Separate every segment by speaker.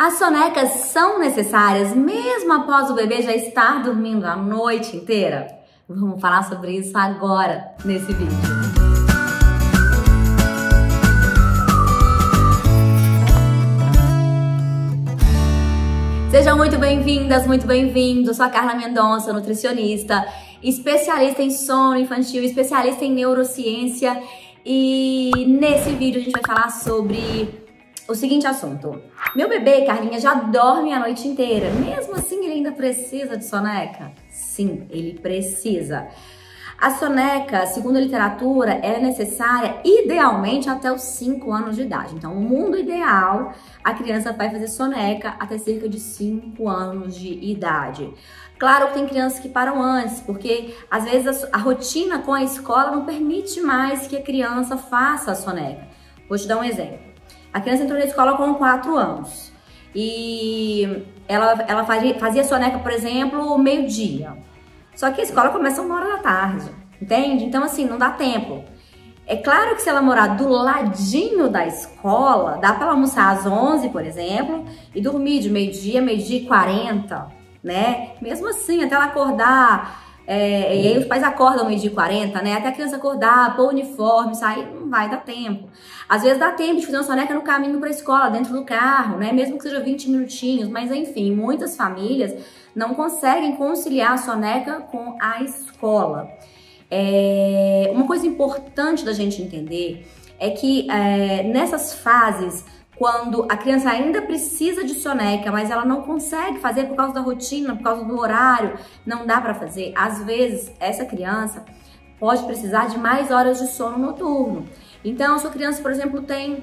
Speaker 1: As sonecas são necessárias mesmo após o bebê já estar dormindo a noite inteira? Vamos falar sobre isso agora nesse vídeo. Sejam muito bem-vindas, muito bem-vindos. Eu sou a Carla Mendonça, nutricionista, especialista em sono infantil, especialista em neurociência. E nesse vídeo a gente vai falar sobre o seguinte assunto. Meu bebê, Carlinha, já dorme a noite inteira. Mesmo assim, ele ainda precisa de soneca? Sim, ele precisa. A soneca, segundo a literatura, é necessária idealmente até os 5 anos de idade. Então, no mundo ideal, a criança vai fazer soneca até cerca de 5 anos de idade. Claro que tem crianças que param antes, porque às vezes a rotina com a escola não permite mais que a criança faça a soneca. Vou te dar um exemplo. A criança entrou na escola com 4 anos e ela fazia soneca, por exemplo, meio-dia. Só que a escola começa 1h da tarde, entende? Então, assim, não dá tempo. É claro que se ela morar do ladinho da escola, dá para ela almoçar às 11, por exemplo, e dormir de meio-dia, meio-dia e 40, né? Mesmo assim, até ela acordar, e aí os pais acordam meio-dia e 40, né? Até a criança acordar, pôr o uniforme, sair, não vai dar tempo. Às vezes dá tempo de fazer uma soneca no caminho para a escola, dentro do carro, né? Mesmo que seja 20 minutinhos, mas enfim, muitas famílias não conseguem conciliar a soneca com a escola. Uma coisa importante da gente entender é que nessas fases, quando a criança ainda precisa de soneca, mas ela não consegue fazer por causa da rotina, por causa do horário, não dá para fazer, às vezes essa criança pode precisar de mais horas de sono noturno. Então, a sua criança, por exemplo, tem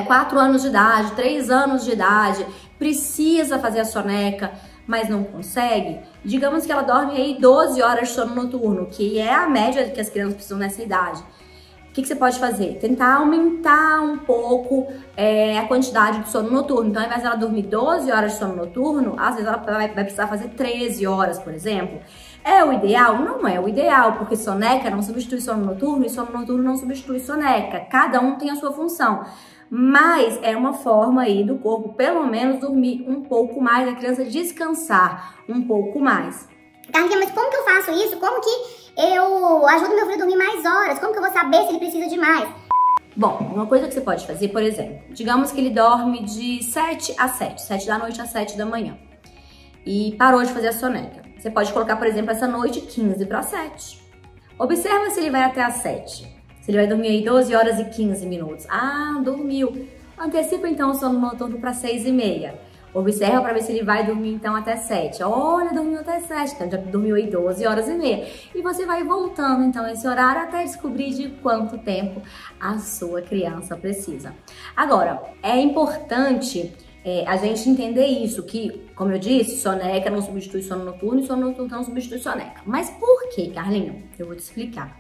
Speaker 1: 4 anos de idade, 3 anos de idade, precisa fazer a soneca, mas não consegue, digamos que ela dorme aí 12 horas de sono noturno, que é a média que as crianças precisam nessa idade. O que você pode fazer? Tentar aumentar um pouco a quantidade de sono noturno. Então, ao invés dela dormir 12 horas de sono noturno, às vezes ela vai precisar fazer 13 horas, por exemplo. É o ideal? Não é o ideal, porque soneca não substitui sono noturno e sono noturno não substitui soneca. Cada um tem a sua função. Mas é uma forma aí do corpo, pelo menos, dormir um pouco mais, a criança descansar um pouco mais.
Speaker 2: Carlinha, mas como que eu faço isso? Como que eu ajudo meu filho a dormir mais horas? Como que eu vou saber se ele precisa de mais?
Speaker 1: Bom, uma coisa que você pode fazer, por exemplo, digamos que ele dorme de 7 a 7, 7 da noite a 7 da manhã e parou de fazer a soneca. Você pode colocar, por exemplo, essa noite 15 para 7. Observa se ele vai até as 7. Se ele vai dormir aí 12 horas e 15 minutos. Ah, dormiu. Antecipa então o sono noturno para 6h30. Observa para ver se ele vai dormir então até 7. Olha, dormiu até 7. Então já dormiu aí 12 horas e meia. E você vai voltando então esse horário até descobrir de quanto tempo a sua criança precisa. Agora, é importante a gente entender isso, que, como eu disse, soneca não substitui sono noturno e sono noturno não substitui soneca. Mas por quê, Carlinho? Eu vou te explicar.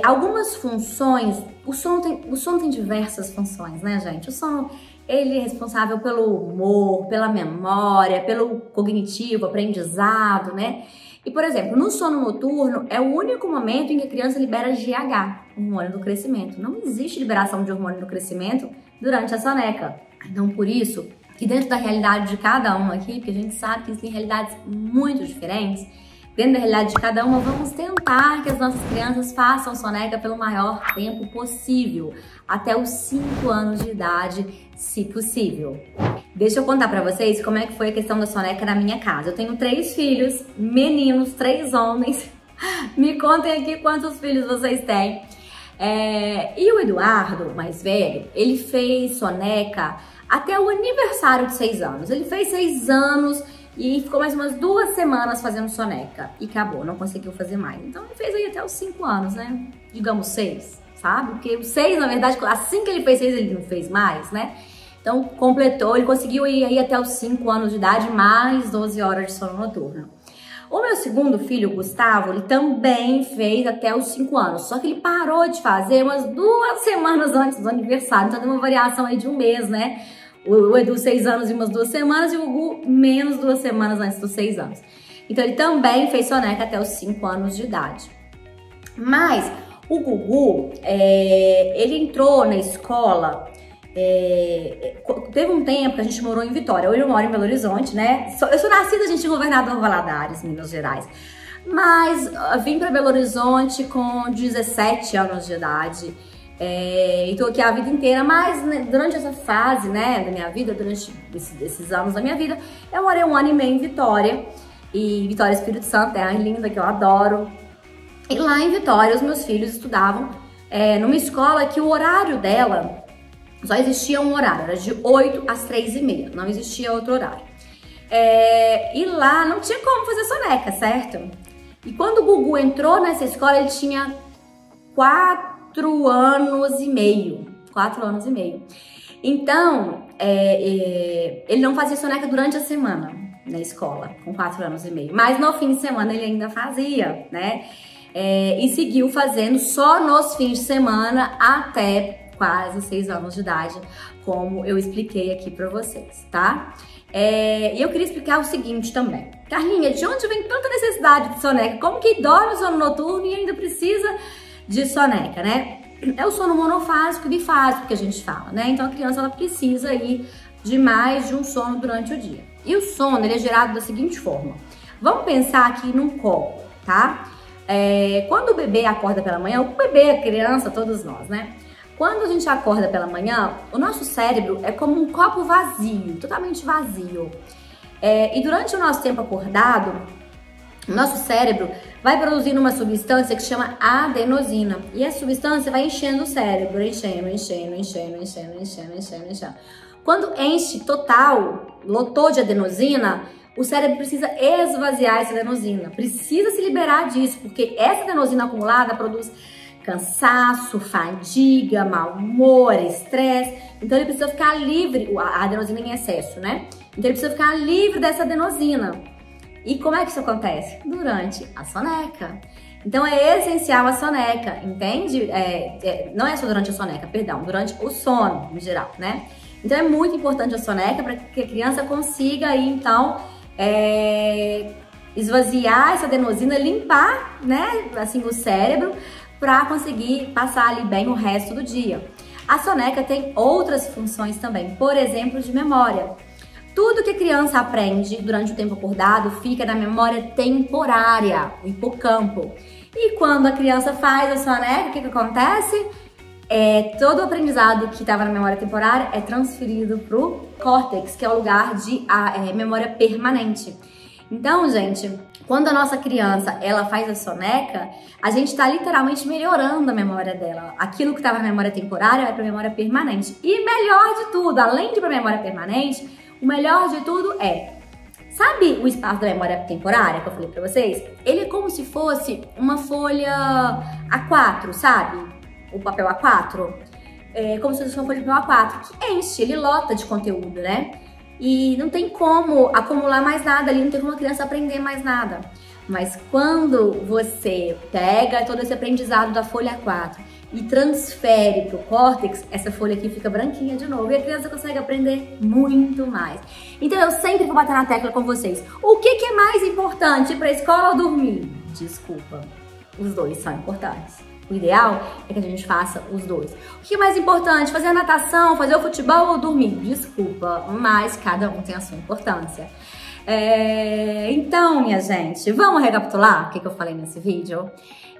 Speaker 1: Algumas funções, o sono tem diversas funções, né, gente? O sono, ele é responsável pelo humor, pela memória, pelo cognitivo, aprendizado, né? E, por exemplo, no sono noturno é o único momento em que a criança libera GH, hormônio do crescimento. Não existe liberação de hormônio do crescimento durante a soneca. Então, por isso, que dentro da realidade de cada um aqui, porque a gente sabe que existem realidades muito diferentes, dentro da realidade de cada uma, vamos tentar que as nossas crianças façam soneca pelo maior tempo possível, até os 5 anos de idade, se possível. Deixa eu contar pra vocês como é que foi a questão da soneca na minha casa. Eu tenho 3 filhos, meninos, 3 homens. Me contem aqui quantos filhos vocês têm. E o Eduardo, mais velho, ele fez soneca até o aniversário de 6 anos. Ele fez 6 anos e ficou mais umas 2 semanas fazendo soneca. E acabou, não conseguiu fazer mais. Então ele fez aí até os 5 anos, né? Digamos 6, sabe? Porque os 6, na verdade, assim que ele fez 6, ele não fez mais, né? Então completou, ele conseguiu ir aí até os 5 anos de idade, mais 12 horas de sono noturno. O meu segundo filho, o Gustavo, ele também fez até os 5 anos. Só que ele parou de fazer umas 2 semanas antes do aniversário. Então tem uma variação aí de 1 mês, né? O Edu 6 anos e umas 2 semanas e o Gugu menos 2 semanas antes dos 6 anos. Então ele também fez soneca até os 5 anos de idade. Mas o Gugu, ele entrou na escola Teve um tempo que a gente morou em Vitória. Hoje eu moro em Belo Horizonte, né? Eu sou nascida, gente, em Governador Valadares, Minas Gerais. Mas vim para Belo Horizonte com 17 anos de idade. E tô aqui a vida inteira, mas né, durante essa fase, né, da minha vida, durante esses anos da minha vida, eu morei 1 ano e meio em Vitória. E Vitória, Espírito Santo, terra linda que eu adoro. E lá em Vitória, os meus filhos estudavam numa escola que o horário dela só existia um horário, era de 8 às 3h30, não existia outro horário. E lá não tinha como fazer soneca, certo? E quando o Gugu entrou nessa escola, ele tinha 4 anos e meio. 4 anos e meio. Então, ele não fazia soneca durante a semana na escola, com 4 anos e meio. Mas no fim de semana ele ainda fazia, né? E seguiu fazendo só nos fins de semana até quase 6 anos de idade, como eu expliquei aqui pra vocês, tá? E eu queria explicar o seguinte também. Carlinha, de onde vem tanta necessidade de soneca? Como que dorme o sono noturno e ainda precisa de soneca, né? É o sono monofásico e bifásico que a gente fala, né? Então a criança ela precisa aí de mais de um sono durante o dia. E o sono ele é gerado da seguinte forma. Vamos pensar aqui num copo, tá? Quando o bebê acorda pela manhã, o bebê, a criança, todos nós, né? Quando a gente acorda pela manhã, o nosso cérebro é como um copo vazio, totalmente vazio. E durante o nosso tempo acordado, o nosso cérebro vai produzindo uma substância que chama adenosina. E essa substância vai enchendo o cérebro, enchendo. Quando enche total, lotou de adenosina, o cérebro precisa esvaziar essa adenosina. Precisa se liberar disso, porque essa adenosina acumulada produz cansaço, fadiga, mau humor, estresse. Então ele precisa ficar livre, a adenosina em excesso, né? Então ele precisa ficar livre dessa adenosina. E como é que isso acontece? Durante a soneca. Então é essencial a soneca, entende? Não é só durante a soneca, perdão, durante o sono em geral, né? Então é muito importante a soneca para que a criança consiga aí, então, esvaziar essa adenosina, limpar, né, assim, o cérebro, para conseguir passar ali bem o resto do dia. A soneca tem outras funções também, por exemplo, de memória. Tudo que a criança aprende durante o tempo acordado fica na memória temporária, o hipocampo. E quando a criança faz a soneca, o que acontece? Todo o aprendizado que estava na memória temporária é transferido para o córtex, que é o lugar de memória permanente. Então, gente, quando a nossa criança ela faz a soneca, a gente está literalmente melhorando a memória dela. Aquilo que estava na memória temporária vai para a memória permanente. E melhor de tudo, além de para a memória permanente, o melhor de tudo sabe o espaço da memória temporária que eu falei para vocês? Ele é como se fosse uma folha A4, sabe? O papel A4. Como se fosse uma folha de papel A4 que enche, ele lota de conteúdo, né? E não tem como acumular mais nada ali, não tem como a criança aprender mais nada. Mas quando você pega todo esse aprendizado da folha A4 e transfere para o córtex, essa folha aqui fica branquinha de novo e a criança consegue aprender muito mais. Então eu sempre vou bater na tecla com vocês. O que é mais importante para a escola ou dormir? Desculpa, os dois são importantes. O ideal é que a gente faça os dois. O que é mais importante? Fazer a natação, fazer o futebol ou dormir? Desculpa, mas cada um tem a sua importância. Então, minha gente, vamos recapitular o que eu falei nesse vídeo?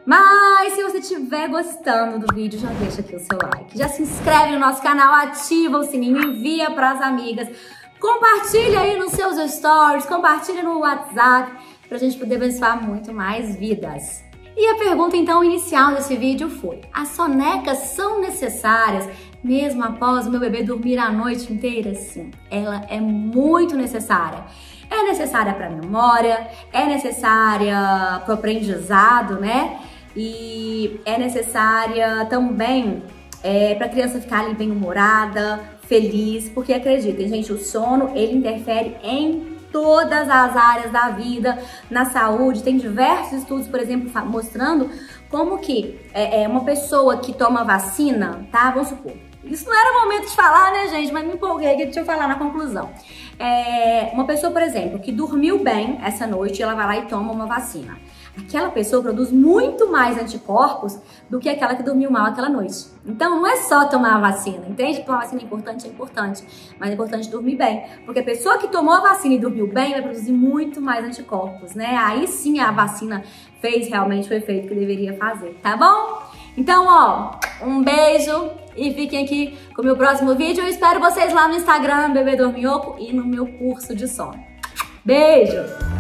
Speaker 1: Mas se você estiver gostando do vídeo, já deixa aqui o seu like. Já se inscreve no nosso canal, ativa o sininho, envia para as amigas. Compartilha aí nos seus stories, compartilha no WhatsApp, pra gente poder abençoar muito mais vidas. E a pergunta então inicial desse vídeo foi: as sonecas são necessárias mesmo após o meu bebê dormir a noite inteira? Sim, ela é muito necessária. É necessária para a memória, é necessária para o aprendizado, né? E é necessária também para a criança ficar ali bem-humorada, feliz, porque acreditem, gente, o sono ele interfere em todas as áreas da vida, na saúde. Tem diversos estudos, por exemplo, mostrando como que uma pessoa que toma vacina, tá? Vamos supor. Isso não era o momento de falar, né, gente? Mas me empolguei, deixa eu falar na conclusão. Uma pessoa, por exemplo, que dormiu bem essa noite, ela vai lá e toma uma vacina. aquela pessoa produz muito mais anticorpos do que aquela que dormiu mal aquela noite. Então não é só tomar a vacina, entende? Tomar a vacina é importante, mas é importante dormir bem, porque a pessoa que tomou a vacina e dormiu bem vai produzir muito mais anticorpos, né? Aí sim a vacina fez realmente o efeito que deveria fazer, tá bom? Então, ó, um beijo e fiquem aqui com o meu próximo vídeo. Eu espero vocês lá no Instagram, Bebê Dorminhoco, e no meu curso de sono. Beijo!